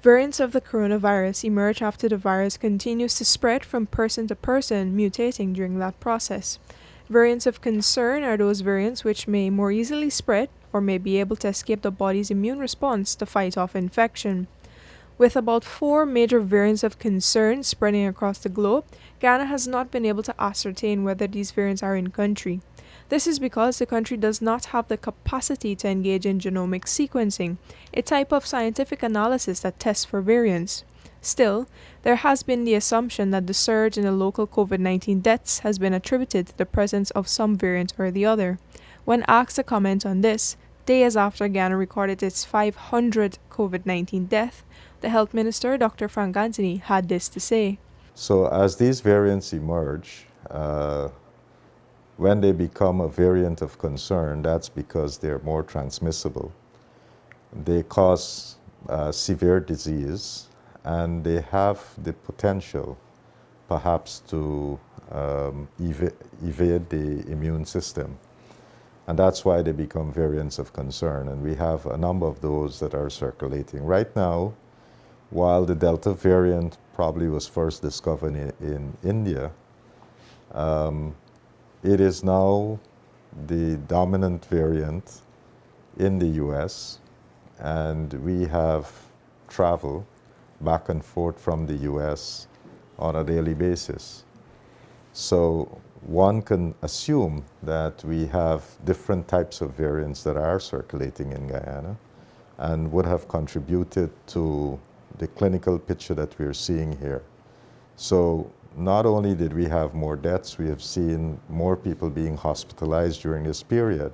Variants of the coronavirus emerge after the virus continues to spread from person to person, mutating during that process. Variants of concern are those variants which may more easily spread or may be able to escape the body's immune response to fight off infection. With about four major variants of concern spreading across the globe, Ghana has not been able to ascertain whether these variants are in country. This is because the country does not have the capacity to engage in genomic sequencing, a type of scientific analysis that tests for variants. Still, there has been the assumption that the surge in the local COVID 19 deaths has been attributed to the presence of some variant or the other. When asked to comment on this, days after Ghana recorded its 500th COVID 19 death, the Health Minister, Dr. Frank Anthony, had this to say. So as these variants emerge, when they become a variant of concern, that's because they're more transmissible. They cause severe disease, and they have the potential perhaps to evade the immune system. And that's why they become variants of concern. And we have a number of those that are circulating. Right now, while the Delta variant probably was first discovered in India, it is now the dominant variant in the US, and we have travel back and forth from the US on a daily basis. So one can assume that we have different types of variants that are circulating in Guyana and would have contributed to the clinical picture that we're seeing here. So not only did we have more deaths, we have seen more people being hospitalized during this period,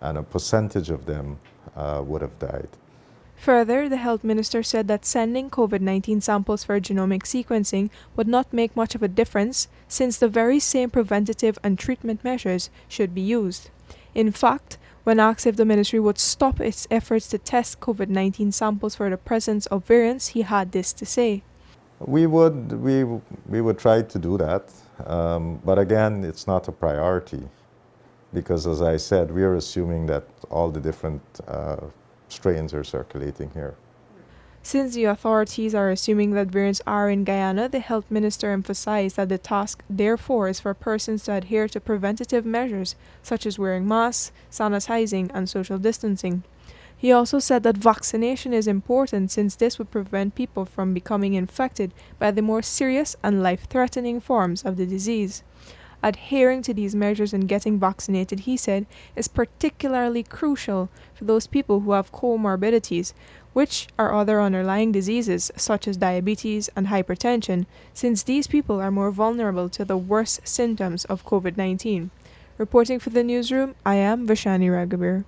and a percentage of them would have died. Further, the health minister said that sending COVID 19 samples for genomic sequencing would not make much of a difference since the very same preventative and treatment measures should be used. In fact, when asked if the ministry would stop its efforts to test COVID 19 samples for the presence of variants, he had this to say. We would try to do that, but again, it's not a priority because, as I said, we are assuming that all the different strains are circulating here. Since the authorities are assuming that variants are in Guyana, the health minister emphasized that the task, therefore, is for persons to adhere to preventative measures such as wearing masks, sanitizing, and social distancing. He also said that vaccination is important since this would prevent people from becoming infected by the more serious and life-threatening forms of the disease. Adhering to these measures and getting vaccinated, he said, is particularly crucial for those people who have comorbidities, which are other underlying diseases such as diabetes and hypertension, since these people are more vulnerable to the worst symptoms of COVID-19. Reporting for the newsroom, I am Vashani Raghabir.